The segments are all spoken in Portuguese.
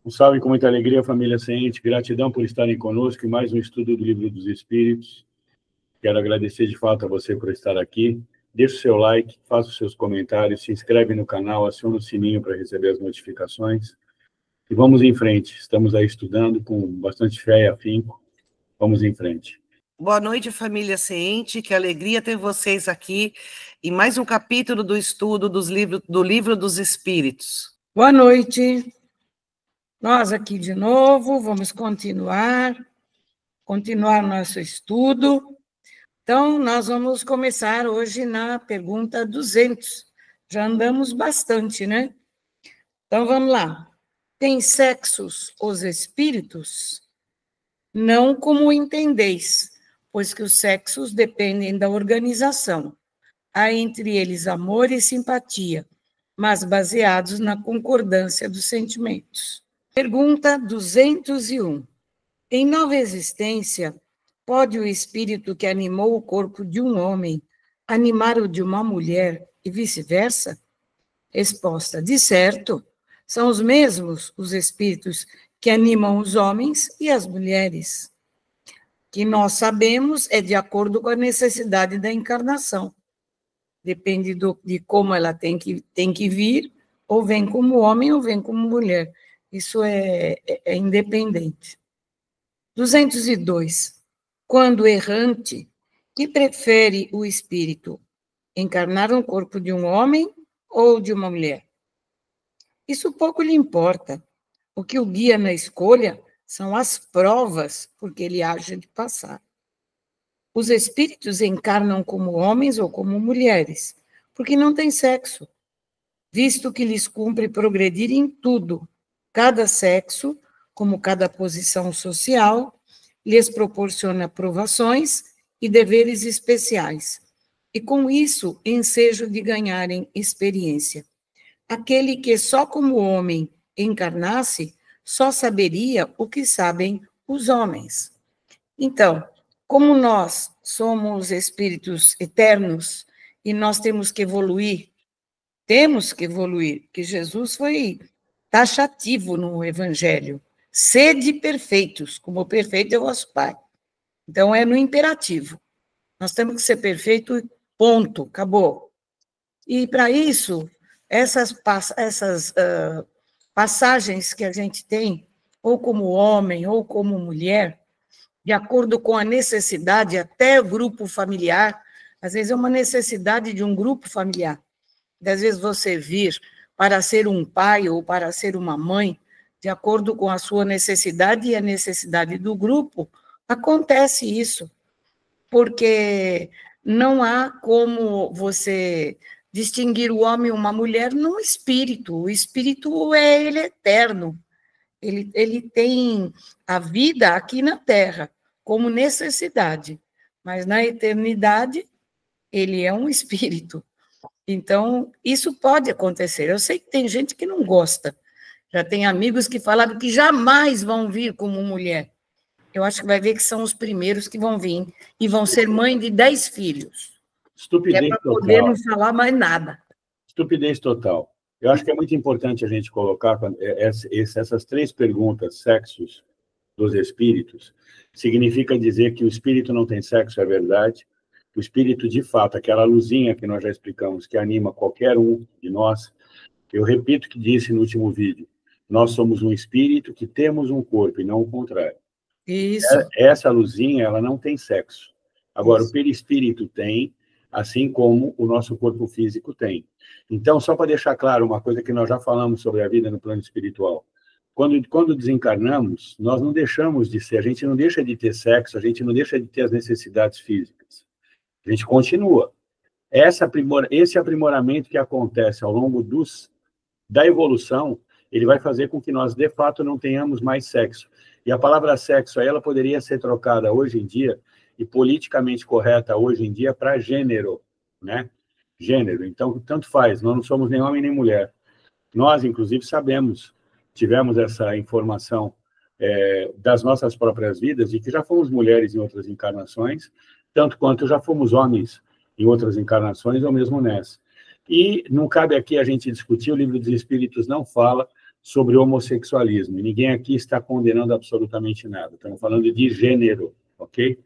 Um salve com muita alegria, família Seente. Gratidão por estarem conosco em mais um estudo do Livro dos Espíritos. Quero agradecer de fato a você por estar aqui. Deixe o seu like, faça os seus comentários, se inscreve no canal, aciona o sininho para receber as notificações. E vamos em frente. Estamos aí estudando com bastante fé e afinco. Vamos em frente. Boa noite, família Seente. Que alegria ter vocês aqui em mais um capítulo do estudo do Livro dos Espíritos. Boa noite. Nós aqui de novo, vamos continuar nosso estudo. Então, nós vamos começar hoje na pergunta 200. Já andamos bastante, né? Então, vamos lá. Tem sexos os espíritos? Não como entendeis, pois que os sexos dependem da organização. Há entre eles amor e simpatia, mas baseados na concordância dos sentimentos. Pergunta 201. Em nova existência, pode o espírito que animou o corpo de um homem animar o de uma mulher e vice-versa? Resposta: de certo, são os mesmos os espíritos que animam os homens e as mulheres. Que nós sabemos é de acordo com a necessidade da encarnação. Depende de como ela tem que vir, ou vem como homem ou vem como mulher. Isso é independente. 202. Quando errante, que prefere o espírito? Encarnar no corpo de um homem ou de uma mulher? Isso pouco lhe importa. O que o guia na escolha são as provas por que ele age de passar. Os espíritos encarnam como homens ou como mulheres, porque não têm sexo, visto que lhes cumpre progredir em tudo. Cada sexo, como cada posição social, lhes proporciona provações e deveres especiais, e com isso ensejo de ganharem experiência. Aquele que só como homem encarnasse, só saberia o que sabem os homens. Então, como nós somos espíritos eternos e nós temos que evoluir, que Jesus foi taxativo no Evangelho. Sede perfeitos, como perfeito é o vosso Pai. Então, é no imperativo. Nós temos que ser perfeitos, ponto, acabou. E, para isso, essas passagens que a gente tem, ou como homem, ou como mulher, de acordo com a necessidade, até o grupo familiar, às vezes é uma necessidade de um grupo familiar. Às vezes você vir para ser um pai ou para ser uma mãe, de acordo com a sua necessidade e a necessidade do grupo, acontece isso, porque não há como você distinguir o homem e uma mulher no espírito. O espírito ele é eterno, ele tem a vida aqui na Terra como necessidade, mas na eternidade ele é um espírito. Então, isso pode acontecer. Eu sei que tem gente que não gosta. Já tem amigos que falaram que jamais vão vir como mulher. Eu acho que vai ver que são os primeiros que vão vir e vão ser mãe de 10 filhos. Estupidez total. É para total. Poder não falar mais nada. Estupidez total. Eu acho que é muito importante a gente colocar essas 3 perguntas, sexos dos espíritos, significa dizer que o espírito não tem sexo, é verdade. O espírito, de fato, aquela luzinha que nós já explicamos, que anima qualquer um de nós, eu repito o que disse no último vídeo, nós somos um espírito que temos um corpo, e não o contrário. Isso. Essa luzinha, ela não tem sexo. Agora, o perispírito tem, assim como o nosso corpo físico tem. Então, só para deixar claro uma coisa que nós já falamos sobre a vida no plano espiritual, quando desencarnamos, nós não deixamos de ser, a gente não deixa de ter sexo, a gente não deixa de ter as necessidades físicas. A gente continua. Esse aprimoramento que acontece ao longo da evolução, ele vai fazer com que nós, de fato, não tenhamos mais sexo. E a palavra sexo, ela poderia ser trocada hoje em dia, e politicamente correta hoje em dia, para gênero, né? Gênero. Então, tanto faz, nós não somos nem homem nem mulher. Nós, inclusive, tivemos essa informação das nossas próprias vidas, de que já fomos mulheres em outras encarnações, tanto quanto já fomos homens em outras encarnações, ou mesmo nessa. E não cabe aqui a gente discutir, o Livro dos Espíritos não fala sobre homossexualismo. E ninguém aqui está condenando absolutamente nada. Estamos falando de gênero, ok?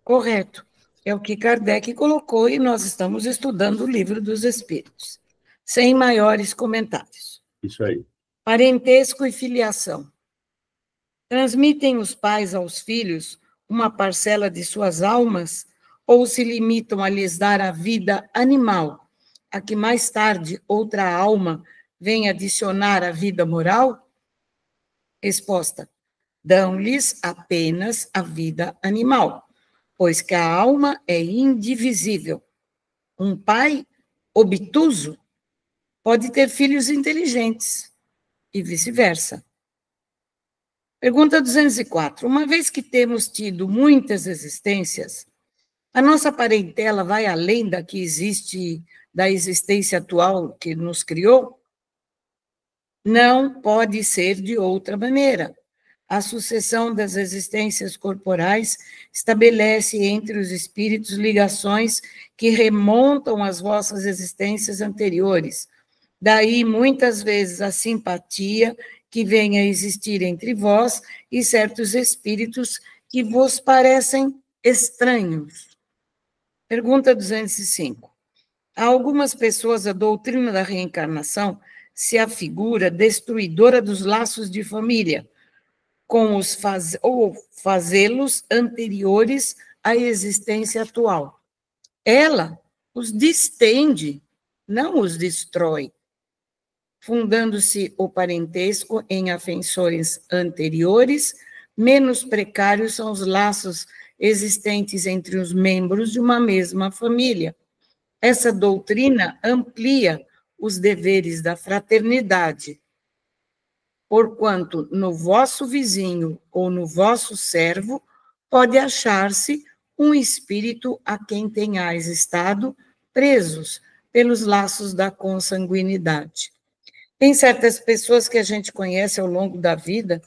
Correto. É o que Kardec colocou e nós estamos estudando o Livro dos Espíritos. Sem maiores comentários. Isso aí. Parentesco e filiação. Transmitem os pais aos filhos uma parcela de suas almas ou se limitam a lhes dar a vida animal, a que mais tarde outra alma vem adicionar a vida moral? Resposta: dão-lhes apenas a vida animal, pois que a alma é indivisível. Um pai obtuso pode ter filhos inteligentes e vice-versa. Pergunta 204. Uma vez que temos tido muitas existências, a nossa parentela vai além da que existe, da existência atual que nos criou? Não pode ser de outra maneira. A sucessão das existências corporais estabelece entre os espíritos ligações que remontam às vossas existências anteriores. Daí, muitas vezes, a simpatia que vem a existir entre vós e certos espíritos que vos parecem estranhos. Pergunta 205. A algumas pessoas, a doutrina da reencarnação se afigura destruidora dos laços de família, com os fazê-los anteriores à existência atual. Ela os distende, não os destrói, fundando-se o parentesco em afeições anteriores, menos precários são os laços existentes entre os membros de uma mesma família. Essa doutrina amplia os deveres da fraternidade, porquanto no vosso vizinho ou no vosso servo pode achar-se um espírito a quem tenhais estado presos pelos laços da consanguinidade. Tem certas pessoas que a gente conhece ao longo da vida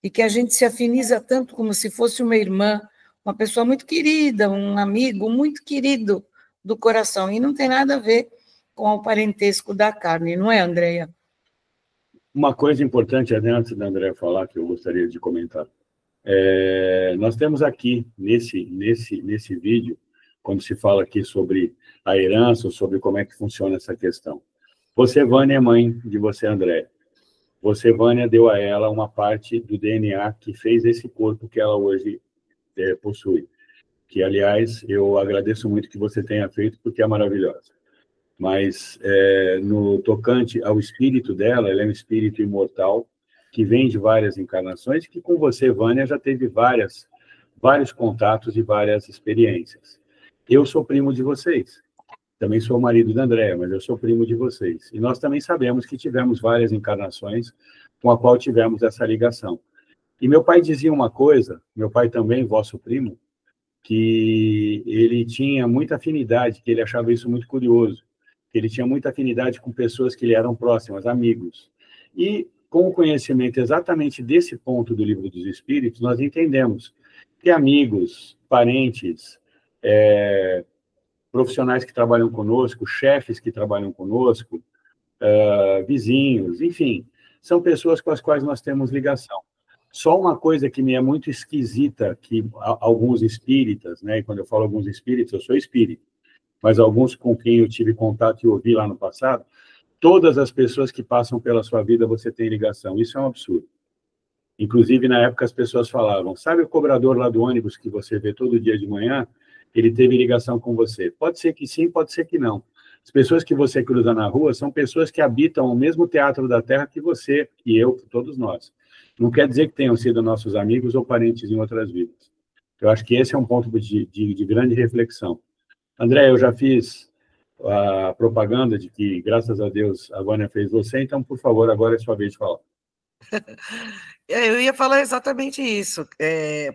e que a gente se afiniza tanto como se fosse uma irmã, uma pessoa muito querida, um amigo muito querido do coração, e não tem nada a ver com o parentesco da carne, não é, Andréia? Uma coisa importante, antes da Andréia falar, que eu gostaria de comentar. Nós temos aqui, nesse vídeo, quando se fala aqui sobre a herança, sobre como é que funciona essa questão. Você, Vânia, é mãe de você, Andréia. Você, Vânia, deu a ela uma parte do DNA que fez esse corpo que ela hoje possui. Que, aliás, eu agradeço muito que você tenha feito, porque é maravilhosa. Mas, no tocante ao espírito dela, ela é um espírito imortal, que vem de várias encarnações, que com você, Vânia, já teve vários contatos e várias experiências. Eu sou primo de vocês. Também sou marido da Andréia, mas eu sou primo de vocês. E nós também sabemos que tivemos várias encarnações com a qual tivemos essa ligação. E meu pai dizia uma coisa, meu pai também, vosso primo, que ele tinha muita afinidade, que ele achava isso muito curioso, que ele tinha muita afinidade com pessoas que lhe eram próximas, amigos. E com o conhecimento exatamente desse ponto do Livro dos Espíritos, nós entendemos que amigos, parentes, profissionais que trabalham conosco, chefes que trabalham conosco, vizinhos, enfim, são pessoas com as quais nós temos ligação. Só uma coisa que me é muito esquisita, que alguns espíritas, né, e quando eu falo alguns espíritos, eu sou espírita, mas alguns com quem eu tive contato e ouvi lá no passado, todas as pessoas que passam pela sua vida você tem ligação. Isso é um absurdo. Inclusive, na época, as pessoas falavam, sabe o cobrador lá do ônibus que você vê todo dia de manhã? Ele teve ligação com você. Pode ser que sim, pode ser que não. As pessoas que você cruza na rua são pessoas que habitam o mesmo teatro da Terra que você, que eu, que todos nós. Não quer dizer que tenham sido nossos amigos ou parentes em outras vidas. Eu acho que esse é um ponto de grande reflexão. André, eu já fiz a propaganda de que, graças a Deus, a Vânia fez você, então, por favor, agora é sua vez de falar. Eu ia falar exatamente isso.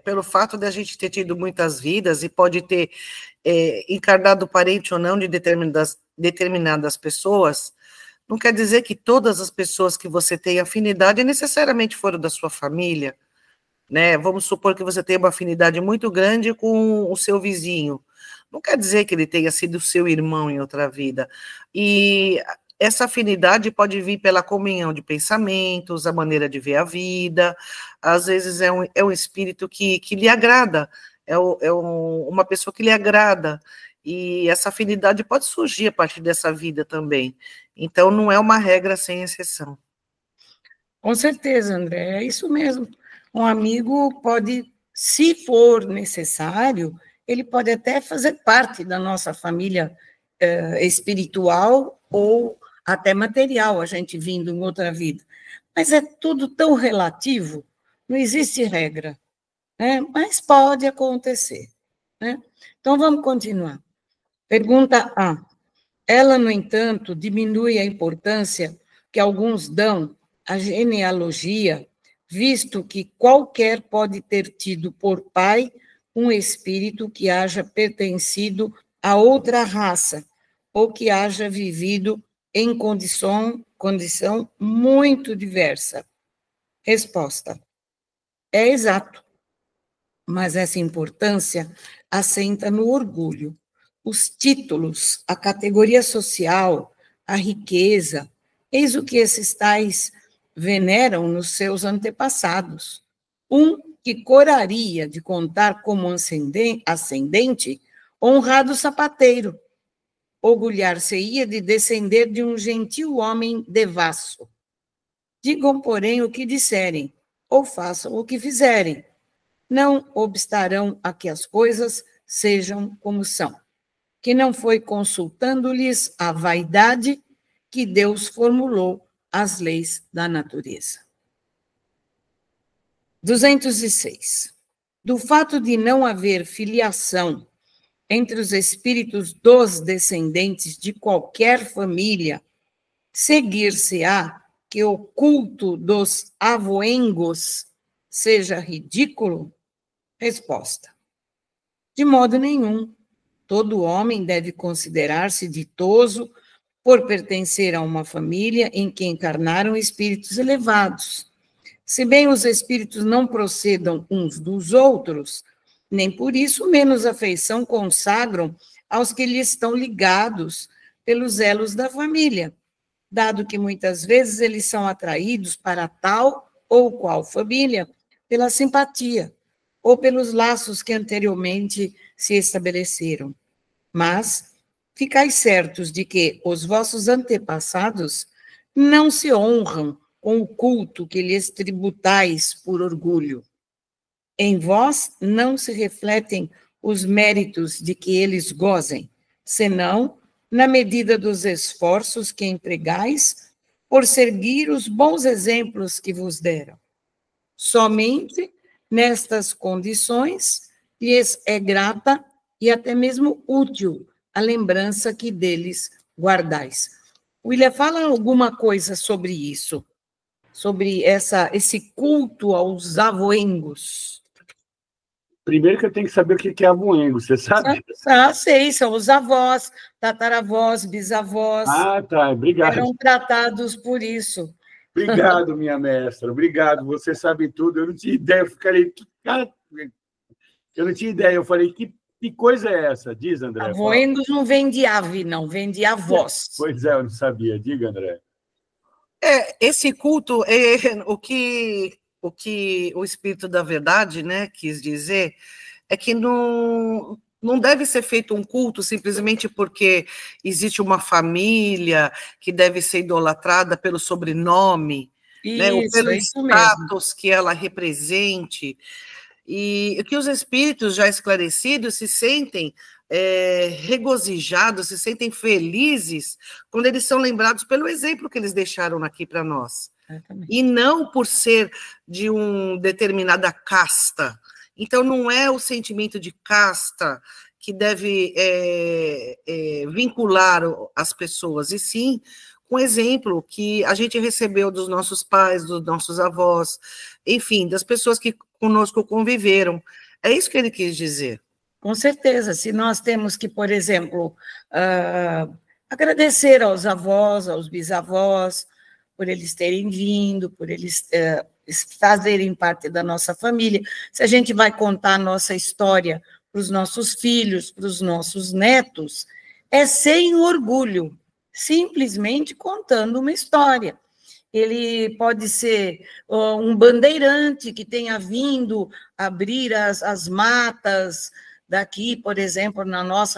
Pelo fato de a gente ter tido muitas vidas e pode ter encarnado parente ou não de determinadas pessoas, não quer dizer que todas as pessoas que você tem afinidade necessariamente foram da sua família, né? Vamos supor que você tenha uma afinidade muito grande com o seu vizinho. Não quer dizer que ele tenha sido seu irmão em outra vida. E essa afinidade pode vir pela comunhão de pensamentos, a maneira de ver a vida, às vezes é um espírito que lhe agrada, uma pessoa que lhe agrada, e essa afinidade pode surgir a partir dessa vida também. Então, não é uma regra sem exceção. Com certeza, André, é isso mesmo. Um amigo pode, se for necessário, ele pode até fazer parte da nossa família espiritual ou até material, a gente vindo em outra vida. Mas é tudo tão relativo, não existe regra, né? Mas pode acontecer, né? Então, vamos continuar. Pergunta A. Ela, no entanto, diminui a importância que alguns dão à genealogia, visto que qualquer pode ter tido por pai um espírito que haja pertencido a outra raça, ou que haja vivido em condição muito diversa. Resposta: é exato, mas essa importância assenta no orgulho. Os títulos, a categoria social, a riqueza, eis o que esses tais veneram nos seus antepassados. Um que coraria de contar como ascendente honrado sapateiro, orgulhar-se-ia de descender de um gentil homem devasso. Digam, porém, o que disserem, ou façam o que fizerem. Não obstarão a que as coisas sejam como são, que não foi consultando-lhes a vaidade que Deus formulou as leis da natureza. 206. Do fato de não haver filiação entre os espíritos dos descendentes de qualquer família, seguir-se-á que o culto dos avoengos seja ridículo? Resposta: de modo nenhum. Todo homem deve considerar-se ditoso por pertencer a uma família em que encarnaram espíritos elevados. Se bem os espíritos não procedam uns dos outros, nem por isso menos afeição consagram aos que lhes estão ligados pelos elos da família, dado que muitas vezes eles são atraídos para tal ou qual família pela simpatia ou pelos laços que anteriormente se estabeleceram. Mas ficai certos de que os vossos antepassados não se honram com o culto que lhes tributais por orgulho. Em vós não se refletem os méritos de que eles gozem, senão na medida dos esforços que empregais por seguir os bons exemplos que vos deram. Somente nestas condições lhes é grata e até mesmo útil a lembrança que deles guardais. William, fala alguma coisa sobre isso, sobre esse culto aos avoengos. Primeiro que eu tenho que saber o que é avoengo, você sabe? Sei, são os avós, tataravós, bisavós. Ah, tá, obrigado. Eram tratados por isso. Obrigado, minha mestra, obrigado, você sabe tudo. Eu não tinha ideia, eu não tinha ideia, eu falei, que coisa é essa? Diz, André. Avoengos não vem de ave, não, vem de avós. Pois é, eu não sabia. Diga, André. Esse culto, o que o Espírito da Verdade, né, quis dizer, é que não deve ser feito um culto simplesmente porque existe uma família que deve ser idolatrada pelo sobrenome, né, ou pelo status que ela represente. E que os espíritos já esclarecidos se sentem regozijados, se sentem felizes quando eles são lembrados pelo exemplo que eles deixaram aqui para nós. E não por ser de uma determinada casta. Então, não é o sentimento de casta que deve vincular as pessoas, e sim com o exemplo que a gente recebeu dos nossos pais, dos nossos avós, enfim, das pessoas que conosco conviveram. É isso que ele quis dizer. Com certeza. Se nós temos que, por exemplo, agradecer aos avós, aos bisavós, por eles terem vindo, por eles fazerem parte da nossa família. Se a gente vai contar a nossa história para os nossos filhos, para os nossos netos, é sem orgulho, simplesmente contando uma história. Ele pode ser um bandeirante que tenha vindo abrir as matas daqui, por exemplo,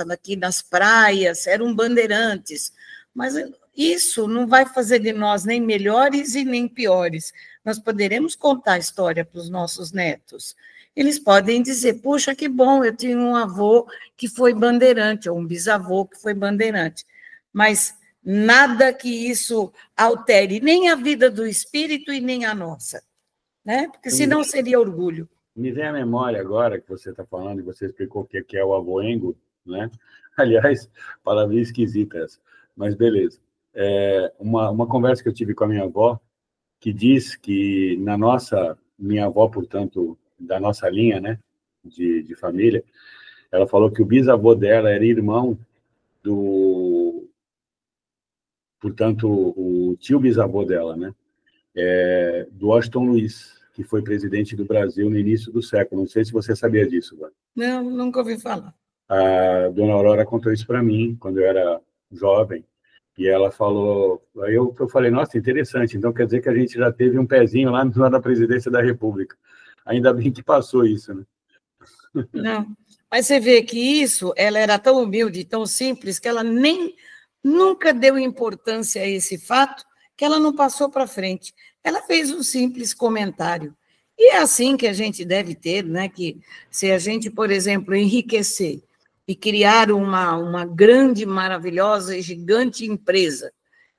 daqui nas praias, eram bandeirantes. Mas isso não vai fazer de nós nem melhores e nem piores. Nós poderemos contar a história para os nossos netos. Eles podem dizer, puxa, que bom, eu tinha um avô que foi bandeirante, ou um bisavô que foi bandeirante. Mas nada que isso altere nem a vida do espírito e nem a nossa, né? Porque senão seria orgulho. Me vem à memória agora que você está falando, e você explicou o que é o avoengo, né? Aliás, palavra esquisita essa, mas beleza. Uma conversa que eu tive com a minha avó, que diz que minha avó, portanto, da nossa linha, né, de família, ela falou que o bisavô dela era irmão portanto, o tio bisavô dela, né, do Washington Luiz, que foi presidente do Brasil no início do século. Não sei se você sabia disso, Vânia. Não, nunca ouvi falar. A dona Aurora contou isso para mim, quando eu era jovem, e ela falou... Aí eu falei, nossa, interessante, então quer dizer que a gente já teve um pezinho lá na presidência da República. Ainda bem que passou isso, né? Não, mas você vê que isso, ela era tão humilde, tão simples, que ela nunca deu importância a esse fato, que ela não passou para frente. Ela fez um simples comentário. E é assim que a gente deve ter, né? Que se a gente, por exemplo, enriquecer e criar uma grande, maravilhosa e gigante empresa,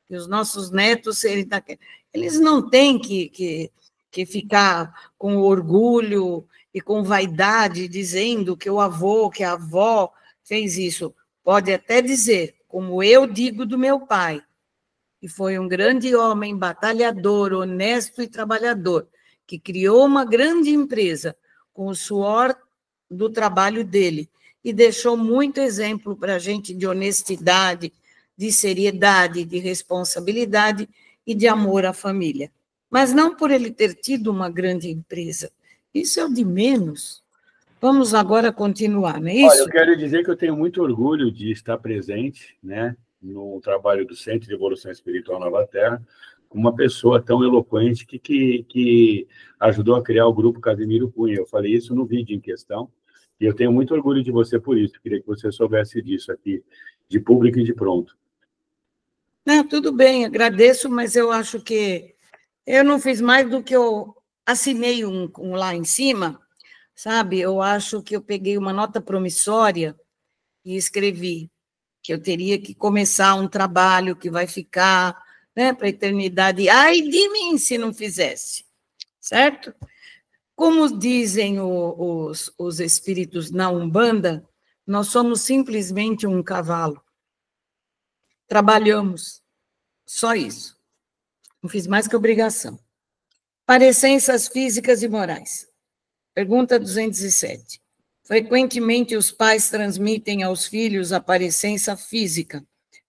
e os nossos netos eles não têm que ficar com orgulho e com vaidade dizendo que o avô, que a avó fez isso. Pode até dizer, como eu digo do meu pai, que foi um grande homem, batalhador, honesto e trabalhador, que criou uma grande empresa com o suor do trabalho dele e deixou muito exemplo para a gente de honestidade, de seriedade, de responsabilidade e de amor à família. Mas não por ele ter tido uma grande empresa. Isso é o de menos. Vamos agora continuar, não é isso? Olha, eu quero dizer que eu tenho muito orgulho de estar presente, né, no trabalho do Centro de Evolução Espiritual Nova Terra, com uma pessoa tão eloquente que ajudou a criar o grupo Casimiro Cunha. Eu falei isso no vídeo em questão, e eu tenho muito orgulho de você por isso. Queria que você soubesse disso aqui, de público e de pronto. Não, tudo bem, agradeço, mas eu acho que eu não fiz mais do que eu assinei um lá em cima, sabe? Eu acho que eu peguei uma nota promissória e escrevi que eu teria que começar um trabalho que vai ficar, né, para a eternidade. Ai de mim se não fizesse, certo? Como dizem os espíritos na Umbanda, nós somos simplesmente um cavalo. Trabalhamos, só isso. Não fiz mais que obrigação. Parecenças físicas e morais. Pergunta 207. Frequentemente os pais transmitem aos filhos a parecença física.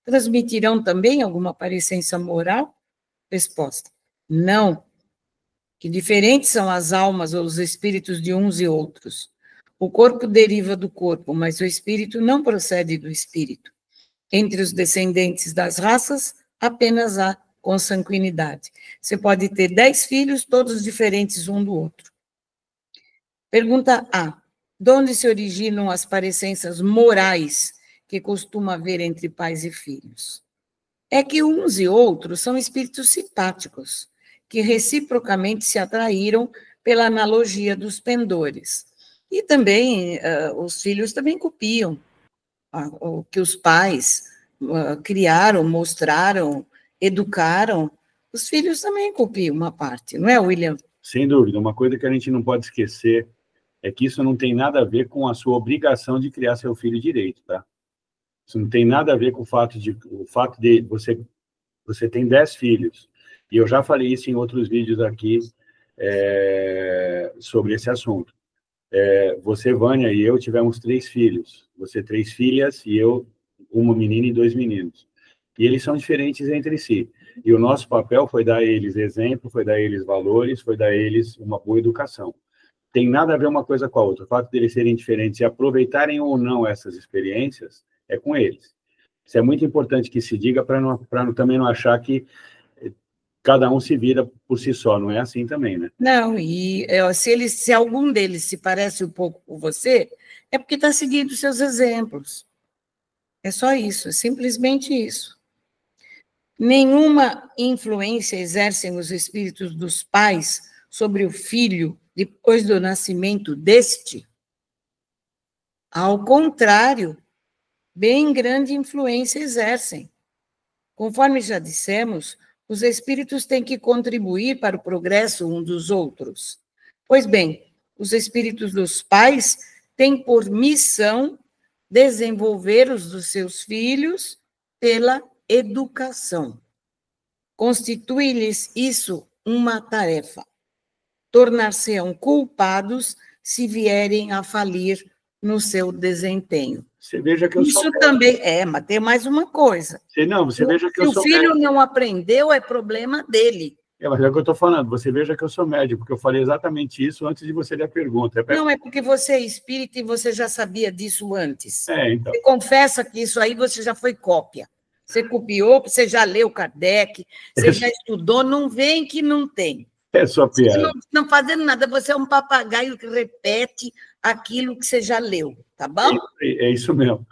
Transmitirão também alguma parecença moral? Resposta. Não. Que diferentes são as almas ou os espíritos de uns e outros. O corpo deriva do corpo, mas o espírito não procede do espírito. Entre os descendentes das raças, apenas há consanguinidade. Você pode ter 10 filhos, todos diferentes um do outro. Pergunta A. De onde se originam as parecenças morais que costuma haver entre pais e filhos? É que uns e outros são espíritos simpáticos, que reciprocamente se atraíram pela analogia dos pendores. E também, os filhos também copiam o que os pais criaram, mostraram, educaram. Os filhos também copiam uma parte, não é, William? Sem dúvida. Uma coisa que a gente não pode esquecer é que isso não tem nada a ver com a sua obrigação de criar seu filho direito, tá? Isso não tem nada a ver com o fato de você tem 10 filhos. E eu já falei isso em outros vídeos aqui sobre esse assunto. Você, Vânia, e eu tivemos 3 filhos. Você, 3 filhas, e eu, uma menina e 2 meninos. E eles são diferentes entre si. E o nosso papel foi dar a eles exemplo, foi dar a eles valores, foi dar a eles uma boa educação. Tem nada a ver uma coisa com a outra. O fato de eles serem diferentes e aproveitarem ou não essas experiências é com eles. Isso é muito importante que se diga para também não achar que cada um se vira por si só, não é assim também, né? Não, e se algum deles se parece um pouco com você, é porque está seguindo seus exemplos. É só isso, é simplesmente isso. Nenhuma influência exercem os espíritos dos pais sobre o filho depois do nascimento deste. Ao contrário, bem grande influência exercem. Conforme já dissemos, os espíritos têm que contribuir para o progresso um dos outros. Pois bem, os espíritos dos pais têm por missão desenvolver os dos seus filhos pela educação. Constitui-lhes isso uma tarefa. Tornar-se-ão culpados se vierem a falir no seu desempenho. Você veja que eu Isso sou também mas tem mais uma coisa. Você veja que eu sou se o filho não aprendeu, é problema dele. Mas é o que eu estou falando. Você veja que eu sou médico, porque eu falei exatamente isso antes de você ler a pergunta. Não, é porque você é espírita e você já sabia disso antes. Então. Você confessa que isso aí você já foi cópia. Você copiou, você já leu Kardec, você já estudou, não vem que não tem. É só piada. Você não fazendo nada, você é um papagaio que repete aquilo que você já leu, tá bom? É isso mesmo.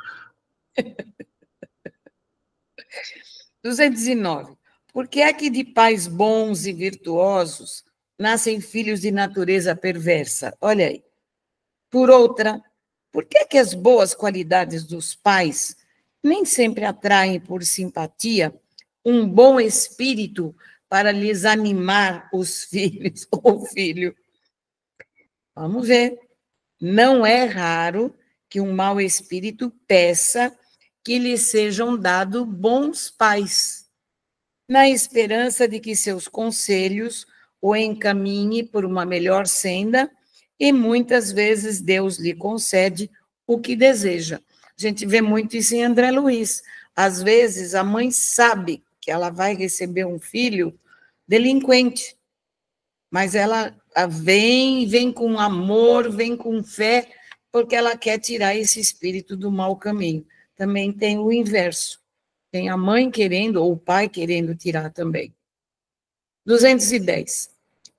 209. Por que é que de pais bons e virtuosos nascem filhos de natureza perversa? Olha aí. Por outra, por que é que as boas qualidades dos pais nem sempre atraem por simpatia um bom espírito para lhes animar os filhos ou filho? Vamos ver. Não é raro que um mau espírito peça que lhe sejam dados bons pais, na esperança de que seus conselhos o encaminhe por uma melhor senda, e muitas vezes Deus lhe concede o que deseja. A gente vê muito isso em André Luiz. Às vezes, a mãe sabe que ela vai receber um filho delinquente, mas ela vem com amor, vem com fé, porque ela quer tirar esse espírito do mau caminho. Também tem o inverso. Tem a mãe querendo, ou o pai querendo tirar também. 210.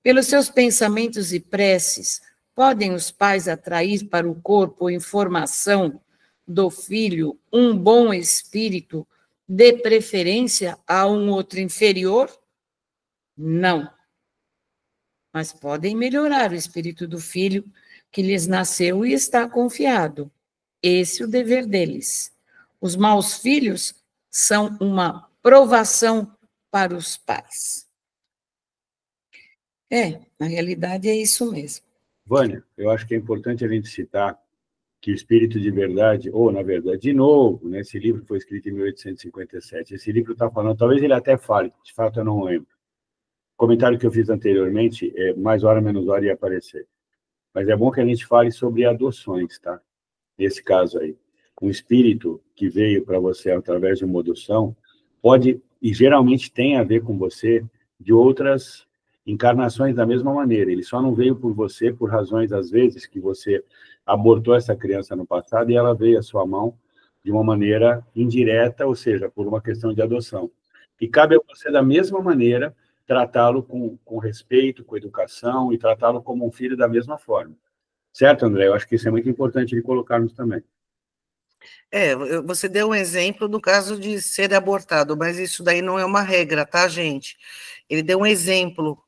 Pelos seus pensamentos e preces, podem os pais atrair para o corpo informação do filho um bom espírito, de preferência a um outro inferior? Não. Mas podem melhorar o espírito do filho que lhes nasceu e está confiado. Esse é o dever deles. Os maus filhos são uma provação para os pais. Na realidade é isso mesmo. Vânia, eu acho que é importante a gente citar que o espírito de verdade, ou na verdade, de novo, né, esse livro foi escrito em 1857, esse livro está falando, talvez ele até fale, de fato eu não lembro. O comentário que eu fiz anteriormente, mais hora menos hora ia aparecer. Mas é bom que a gente fale sobre adoções, tá? Nesse caso aí. Um espírito que veio para você através de uma adoção pode, e geralmente tem a ver com você, de outras encarnações da mesma maneira. Ele só não veio por você por razões, às vezes, que você abortou essa criança no passado e ela veio à sua mão de uma maneira indireta, ou seja, por uma questão de adoção. E cabe a você, da mesma maneira, tratá-lo com respeito, com educação, e tratá-lo como um filho da mesma forma. Certo, André? Eu acho que isso é muito importante de colocarmos também. Você deu um exemplo no caso de ser abortado, mas isso daí não é uma regra, tá, gente? Ele deu um exemplo.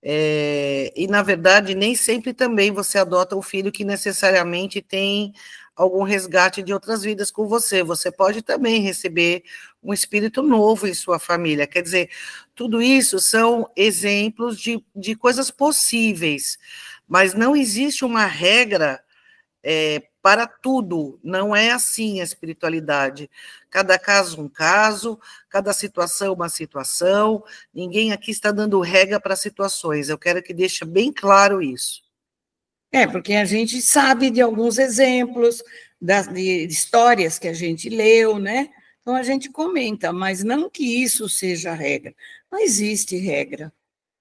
E, na verdade, nem sempre também você adota um filho que necessariamente tem algum resgate de outras vidas com você. Você pode também receber um espírito novo em sua família. Quer dizer, tudo isso são exemplos de coisas possíveis, mas não existe uma regra para tudo. Não é assim a espiritualidade. Cada caso um caso, cada situação uma situação. Ninguém aqui está dando regra para situações. Eu quero que deixe bem claro isso. Porque a gente sabe de alguns exemplos, de histórias que a gente leu, né? Então a gente comenta, mas não que isso seja regra. Não existe regra.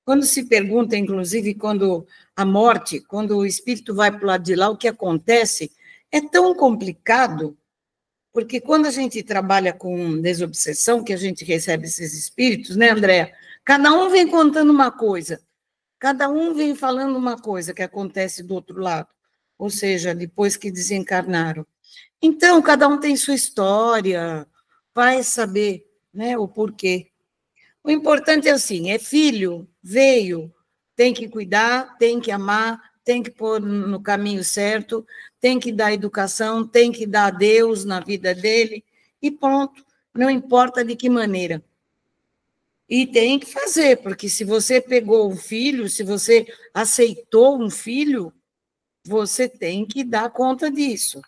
Quando se pergunta, inclusive, quando a morte, quando o espírito vai para o lado de lá, o que acontece é tão complicado, Porque quando a gente trabalha com desobsessão, que a gente recebe esses espíritos, né, Andréa? Cada um vem contando uma coisa, cada um vem falando uma coisa que acontece do outro lado, ou seja, depois que desencarnaram. Então, cada um tem sua história, vai saber, né, o porquê. O importante é assim, é filho, veio, tem que cuidar, tem que amar, tem que pôr no caminho certo, tem que dar educação, tem que dar Deus na vida dele, e pronto, não importa de que maneira. E tem que fazer, porque se você pegou um filho, se você aceitou um filho, você tem que dar conta disso.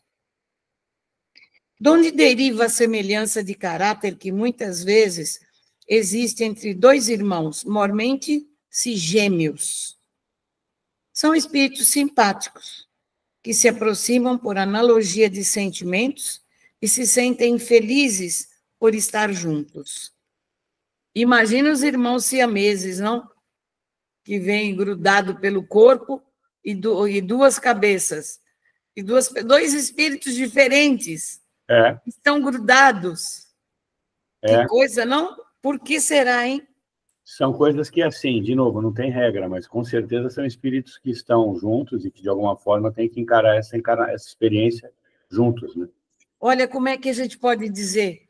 De onde deriva a semelhança de caráter que muitas vezes existe entre dois irmãos, mormente-se gêmeos? São espíritos simpáticos, que se aproximam por analogia de sentimentos e se sentem felizes por estar juntos. Imagina os irmãos siameses, não? Que vêm grudado pelo corpo e duas cabeças, e dois espíritos diferentes estão grudados. Que coisa, não? Por que será, hein? São coisas que, assim, de novo, não tem regra, mas com certeza são espíritos que estão juntos e que, de alguma forma, têm que encarar essa experiência juntos, né? Olha, como é que a gente pode dizer?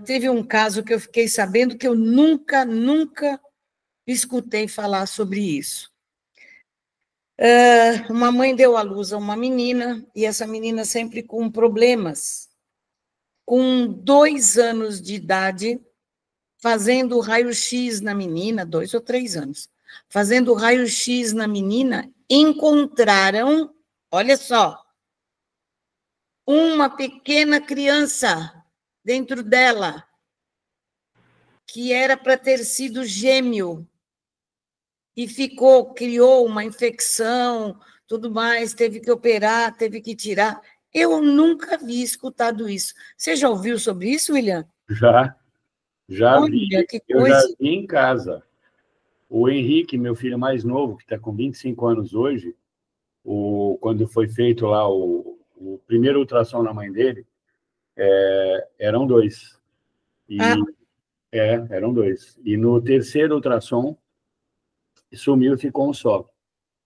Teve um caso que eu fiquei sabendo que eu nunca escutei falar sobre isso. Uma mãe deu à luz a uma menina, e essa menina sempre com problemas. Com 2 anos de idade, fazendo raio-x na menina, 2 ou 3 anos, fazendo raio-x na menina, encontraram, olha só, uma pequena criança dentro dela, que era para ter sido gêmeo, e criou uma infecção, tudo mais, teve que operar, teve que tirar. Eu nunca vi escutado isso. Você já ouviu sobre isso, William? Já Olha, vi, que eu coisa. já vi em casa. O Henrique, meu filho mais novo, que está com 25 anos hoje, quando foi feito lá o primeiro ultrassom na mãe dele, eram 2. Eram 2. E no terceiro ultrassom, sumiu e ficou um só.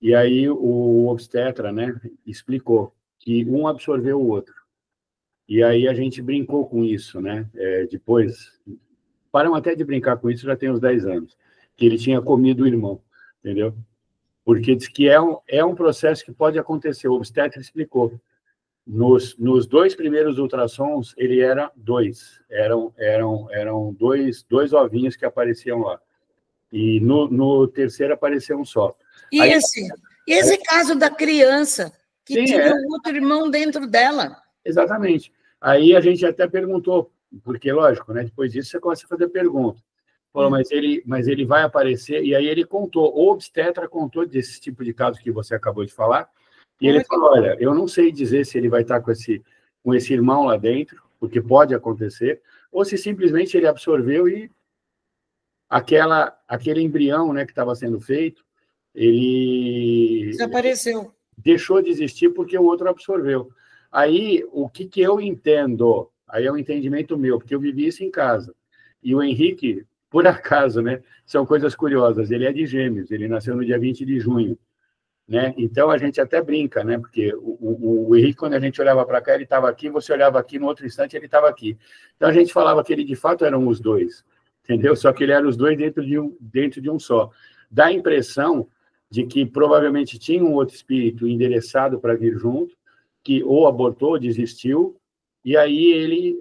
E aí o obstetra, né, explicou que um absorveu o outro. E aí a gente brincou com isso, né? Depois, param até de brincar com isso, já tem uns 10 anos, que ele tinha comido o irmão, entendeu? Porque diz que é um processo que pode acontecer. O obstetra explicou. Nos 2 primeiros ultrassons, ele era 2. Eram dois ovinhos que apareciam lá. E no terceiro apareceu um só. E aí, esse caso da criança que tinha um outro irmão dentro dela? Exatamente. Aí a gente até perguntou, porque, lógico, né, depois disso você começa a fazer pergunta. Falou, mas ele vai aparecer, e aí ele contou, o obstetra contou desse tipo de caso que você acabou de falar, e ele falou, olha, eu não sei dizer se ele vai estar com esse irmão lá dentro, porque pode acontecer, ou se simplesmente ele absorveu e aquele embrião, né, que estava sendo feito, ele desapareceu. Deixou de existir porque o outro absorveu. Aí, o que eu entendo, aí é um entendimento meu, porque eu vivi isso em casa. E o Henrique, por acaso, né, são coisas curiosas, ele é de Gêmeos, ele nasceu no dia 20 de junho. Né? Então, a gente até brinca, né? Porque o Henrique, quando a gente olhava para cá, ele estava aqui, você olhava aqui, no outro instante ele estava aqui. Então, a gente falava que ele, de fato, eram os 2, entendeu? Só que ele era os 2 dentro de um só. Dá a impressão de que provavelmente tinha um outro espírito endereçado para vir junto, que ou abortou, desistiu, e aí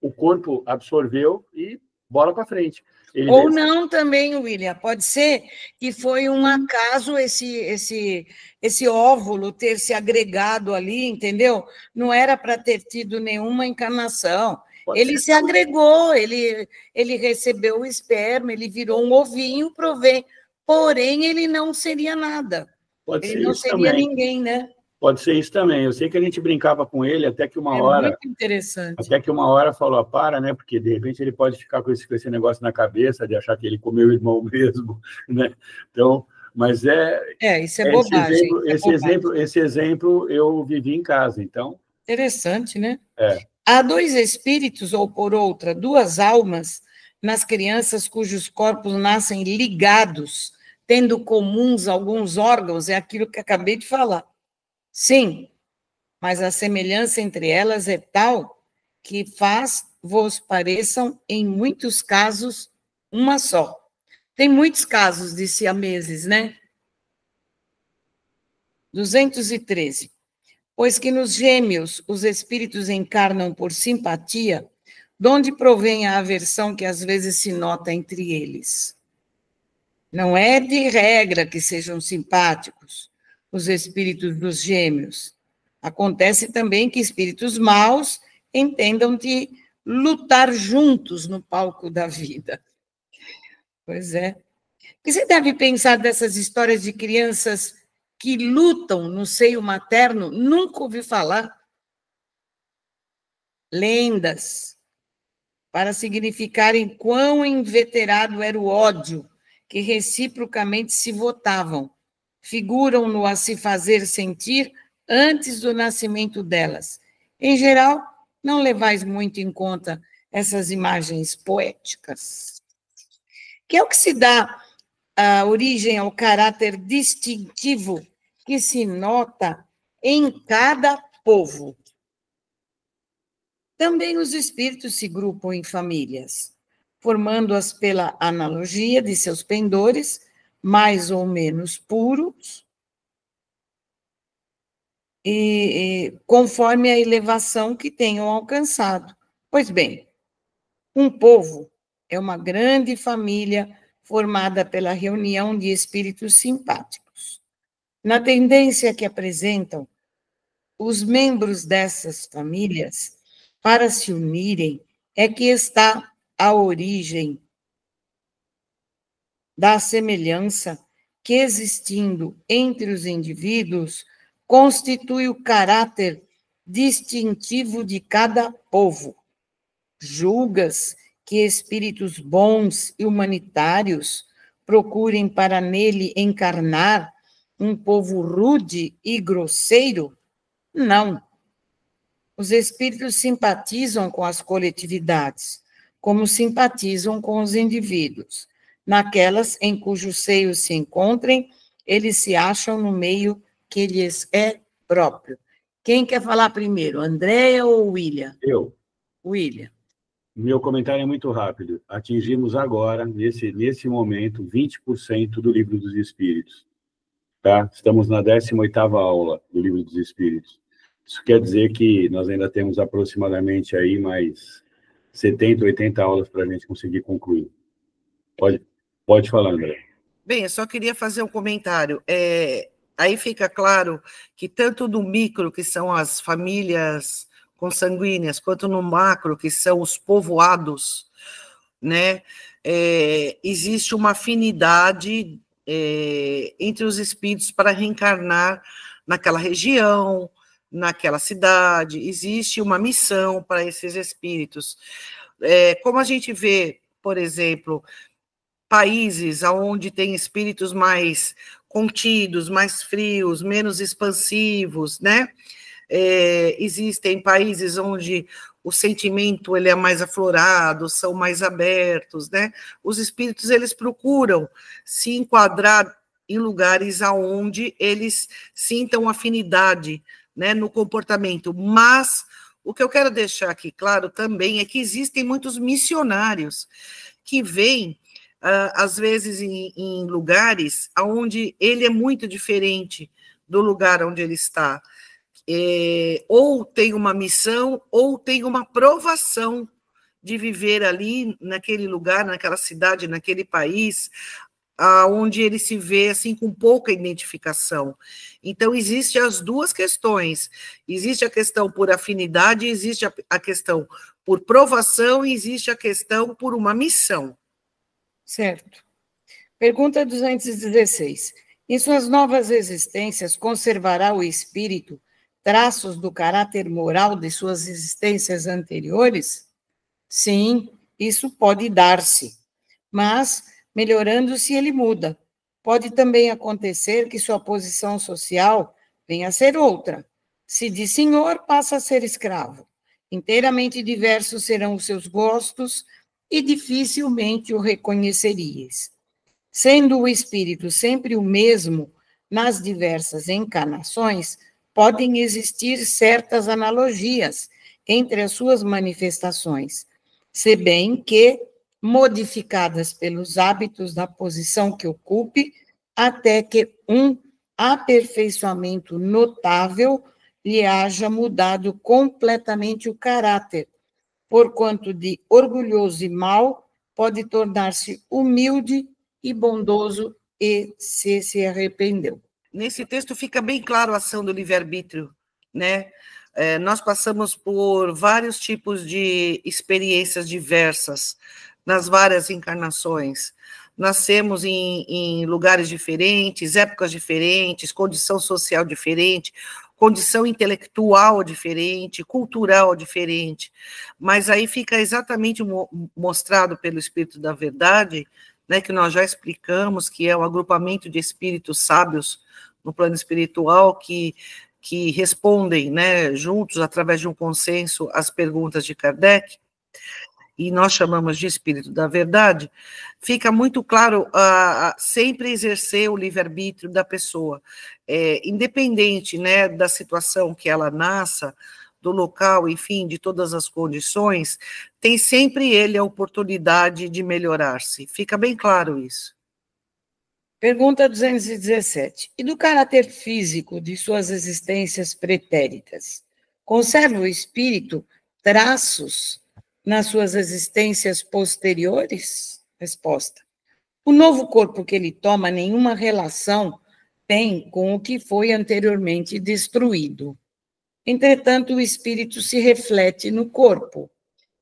o corpo absorveu e bola para frente. Ou não também, William, pode ser que foi um acaso esse óvulo ter se agregado ali, entendeu? Não era para ter tido nenhuma encarnação. Ele se agregou, ele recebeu o esperma, ele virou um ovinho, porém ele não seria nada. Ele não seria ninguém, né? Pode ser isso também. Eu sei que a gente brincava com ele até que uma hora... muito interessante. Até que uma hora falou, para, né? Porque, de repente, ele pode ficar com esse negócio na cabeça de achar que ele comeu o irmão mesmo, né? Então, mas isso é bobagem. Esse exemplo eu vivi em casa, então... Interessante, né? Há dois espíritos, ou por outra, duas almas, nas crianças cujos corpos nascem ligados, tendo comuns alguns órgãos, é aquilo que acabei de falar. Sim, mas a semelhança entre elas é tal que vos pareçam, em muitos casos, uma só. Tem muitos casos de siameses, né? 213. Pois que nos gêmeos os espíritos encarnam por simpatia, de onde provém a aversão que às vezes se nota entre eles? Não é de regra que sejam simpáticos os espíritos dos gêmeos. Acontece também que espíritos maus entendam de lutar juntos no palco da vida. Pois é. E você deve pensar dessas histórias de crianças que lutam no seio materno? Nunca ouvi falar. Lendas, para significarem quão inveterado era o ódio que reciprocamente se votavam, figuram-no a se fazer sentir antes do nascimento delas. Em geral, não levais muito em conta essas imagens poéticas, que é o que se dá a origem ao caráter distintivo que se nota em cada povo. Também os espíritos se grupam em famílias, formando-as pela analogia de seus pendores, mais ou menos puros, e conforme a elevação que tenham alcançado. Pois bem, um povo é uma grande família formada pela reunião de espíritos simpáticos. Na tendência que apresentam, os membros dessas famílias, para se unirem, é que está a origem da semelhança que, existindo entre os indivíduos, constitui o caráter distintivo de cada povo. Julgas que espíritos bons e humanitários procurem para nele encarnar um povo rude e grosseiro? Não. Os espíritos simpatizam com as coletividades, como simpatizam com os indivíduos. Naquelas em cujo seio se encontrem, eles se acham no meio que lhes é próprio. Quem quer falar primeiro, Andréia ou William? Eu. William. Meu comentário é muito rápido. Atingimos agora, nesse momento, 20% do Livro dos Espíritos. Tá? Estamos na 18ª aula do Livro dos Espíritos. Isso quer dizer que nós ainda temos aproximadamente aí mais 70, 80 aulas para a gente conseguir concluir. Pode falar, André. Bem, eu só queria fazer um comentário. Aí fica claro que tanto no micro, que são as famílias consanguíneas, quanto no macro, que são os povoados, né, existe uma afinidade entre os espíritos para reencarnar naquela região, naquela cidade. Existe uma missão para esses espíritos. Como a gente vê, por exemplo, países onde tem espíritos mais contidos, mais frios, menos expansivos, né? Existem países onde o sentimento ele é mais aflorado, são mais abertos, né? Os espíritos eles procuram se enquadrar em lugares aonde eles sintam afinidade, né, no comportamento. Mas o que eu quero deixar aqui claro também é que existem muitos missionários que vêm às vezes em lugares onde ele é muito diferente do lugar onde ele está. Ou tem uma missão, ou tem uma provação de viver ali, naquele lugar, naquela cidade, naquele país, onde ele se vê assim com pouca identificação. Então, existem as duas questões. Existe a questão por afinidade, existe a questão por provação, e existe a questão por uma missão. Certo. Pergunta 216. Em suas novas existências, conservará o espírito traços do caráter moral de suas existências anteriores? Sim, isso pode dar-se, mas, melhorando-se, ele muda. Pode também acontecer que sua posição social venha a ser outra. Se de senhor, passa a ser escravo. Inteiramente diversos serão os seus gostos e dificilmente o reconheceríeis. Sendo o espírito sempre o mesmo nas diversas encarnações, podem existir certas analogias entre as suas manifestações, se bem que modificadas pelos hábitos da posição que ocupe, até que um aperfeiçoamento notável lhe haja mudado completamente o caráter, porquanto de orgulhoso e mau pode tornar-se humilde e bondoso e se arrependeu. Nesse texto fica bem claro a ação do livre-arbítrio, né? Nós passamos por vários tipos de experiências diversas, nas várias encarnações. Nascemos em lugares diferentes, épocas diferentes, condição social diferente, condição intelectual diferente, cultural diferente, mas aí fica exatamente mostrado pelo Espírito da Verdade, né, que nós já explicamos, que é o agrupamento de espíritos sábios no plano espiritual que respondem, né, juntos, através de um consenso, às perguntas de Kardec, e nós chamamos de Espírito da Verdade, fica muito claro sempre exercer o livre-arbítrio da pessoa, independente, né, da situação que ela nasça, do local, enfim, de todas as condições, tem sempre ele a oportunidade de melhorar-se. Fica bem claro isso. Pergunta 217. E do caráter físico de suas existências pretéritas, conserva o espírito traços nas suas existências posteriores? Resposta. O novo corpo que ele toma nenhuma relação tem com o que foi anteriormente destruído. Entretanto, o espírito se reflete no corpo,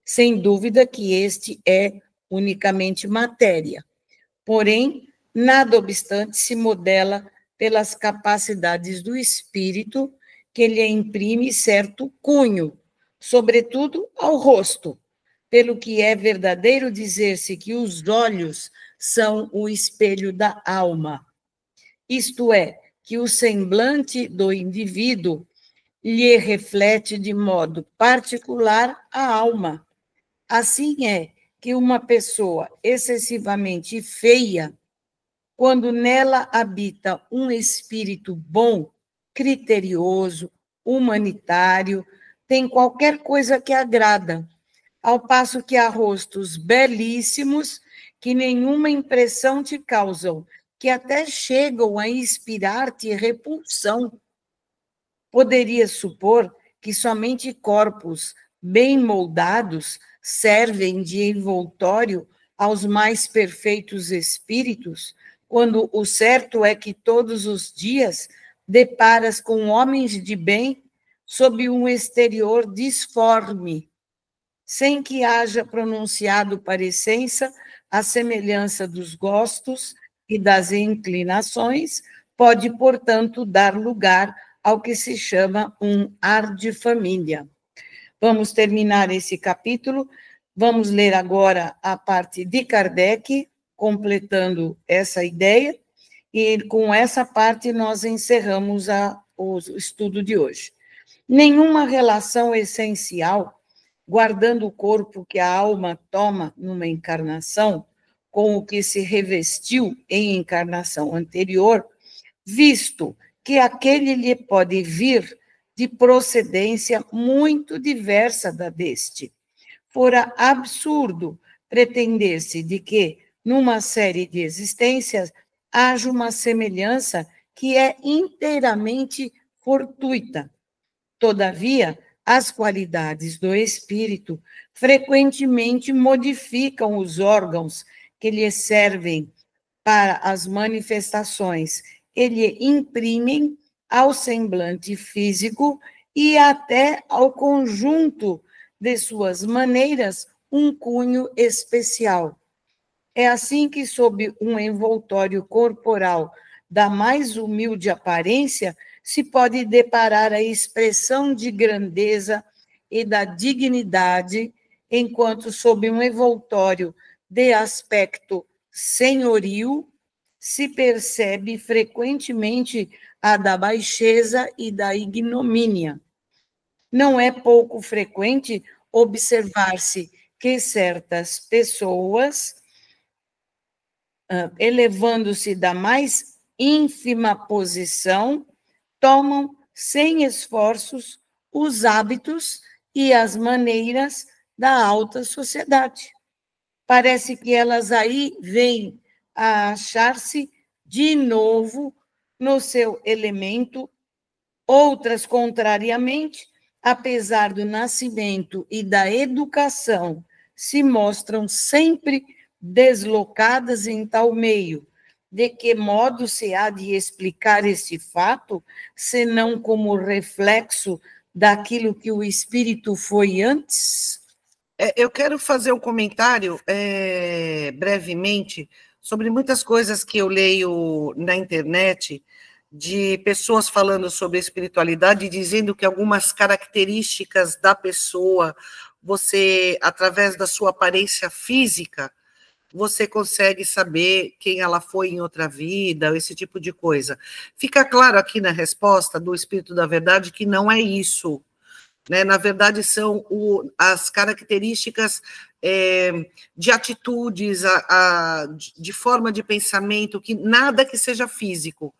sem dúvida que este é unicamente matéria. Porém, nada obstante, se modela pelas capacidades do espírito que lhe imprime certo cunho, sobretudo ao rosto, pelo que é verdadeiro dizer-se que os olhos são o espelho da alma. Isto é, que o semblante do indivíduo lhe reflete de modo particular a alma. Assim é que uma pessoa excessivamente feia, quando nela habita um espírito bom, criterioso, humanitário, tem qualquer coisa que agrada, ao passo que há rostos belíssimos que nenhuma impressão te causam, que até chegam a inspirar-te repulsão. Poderia supor que somente corpos bem moldados servem de envoltório aos mais perfeitos espíritos, quando o certo é que todos os dias deparas com homens de bem sob um exterior disforme, sem que haja pronunciado parecença a semelhança dos gostos e das inclinações, pode, portanto, dar lugar ao que se chama um ar de família. Vamos terminar esse capítulo, vamos ler agora a parte de Kardec, completando essa ideia, e com essa parte nós encerramos o estudo de hoje. Nenhuma relação essencial, guardando o corpo que a alma toma numa encarnação, com o que se revestiu em encarnação anterior, visto que aquele lhe pode vir de procedência muito diversa da deste. Fora absurdo pretender-se de que, numa série de existências, haja uma semelhança que é inteiramente fortuita. Todavia, as qualidades do espírito frequentemente modificam os órgãos que lhe servem para as manifestações e lhe imprimem ao semblante físico e até ao conjunto de suas maneiras um cunho especial. É assim que, sob um envoltório corporal da mais humilde aparência, se pode deparar a expressão de grandeza e da dignidade, enquanto, sob um envoltório de aspecto senhoril, se percebe frequentemente a da baixeza e da ignomínia. não é pouco frequente observar-se que certas pessoas, elevando-se da mais ínfima posição, tomam, sem esforços, os hábitos e as maneiras da alta sociedade. Parece que elas aí vêm a achar-se de novo no seu elemento, outras, contrariamente, apesar do nascimento e da educação, se mostram sempre deslocadas em tal meio. De que modo se há de explicar esse fato, senão como reflexo daquilo que o espírito foi antes? Eu quero fazer um comentário brevemente sobre muitas coisas que eu leio na internet, de pessoas falando sobre espiritualidade, dizendo que algumas características da pessoa, você, através da sua aparência física, você consegue saber quem ela foi em outra vida, esse tipo de coisa. Fica claro aqui na resposta do Espírito da Verdade que não é isso, né? Na verdade, são as características de atitudes, de forma de pensamento, que nada que seja físico,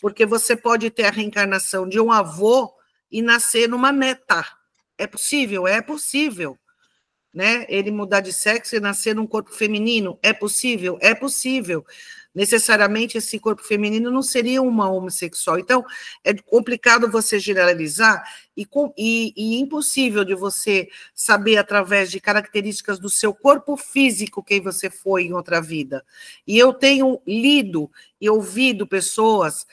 porque você pode ter a reencarnação de um avô e nascer numa neta. É possível? É possível. Né? Ele mudar de sexo e nascer num corpo feminino, é possível? É possível. Necessariamente esse corpo feminino não seria uma homossexual. Então, é complicado você generalizar e impossível de você saber, através de características do seu corpo físico, quem você foi em outra vida. E eu tenho lido e ouvido pessoas,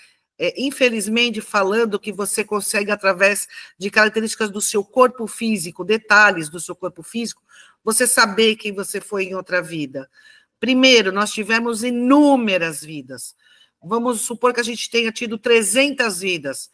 infelizmente, falando que você consegue, através de características do seu corpo físico, detalhes do seu corpo físico, você saber quem você foi em outra vida. Primeiro, nós tivemos inúmeras vidas. Vamos supor que a gente tenha tido 300 vidas.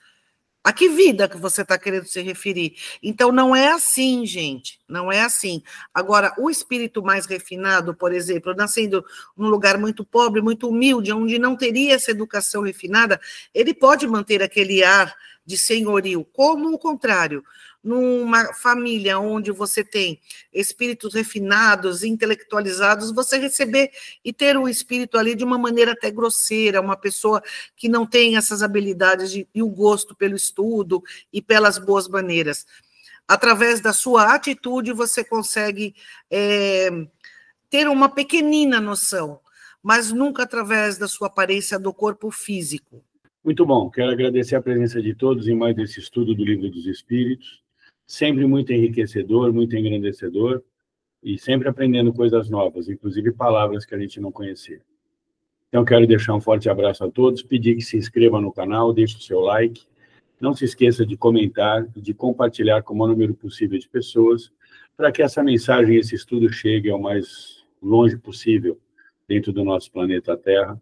A que vida que você está querendo se referir? Então, não é assim, gente, não é assim. Agora, o espírito mais refinado, por exemplo, nascendo num lugar muito pobre, muito humilde, onde não teria essa educação refinada, ele pode manter aquele ar de senhorio, como o contrário. Numa família onde você tem espíritos refinados, intelectualizados, você receber e ter o espírito ali de uma maneira até grosseira, uma pessoa que não tem essas habilidades e o gosto pelo estudo e pelas boas maneiras. Através da sua atitude, você consegue ter uma pequenina noção, mas nunca através da sua aparência do corpo físico. Muito bom, quero agradecer a presença de todos em mais desse estudo do Livro dos Espíritos, sempre muito enriquecedor, muito engrandecedor, e sempre aprendendo coisas novas, inclusive palavras que a gente não conhecia. Então, quero deixar um forte abraço a todos, pedir que se inscreva no canal, deixe o seu like, não se esqueça de comentar e de compartilhar com o maior número possível de pessoas, para que essa mensagem, esse estudo chegue ao mais longe possível dentro do nosso planeta Terra,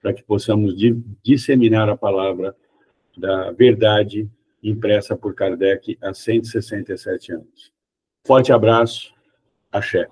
para que possamos disseminar a palavra da verdade impressa por Kardec há 167 anos. Forte abraço, axé.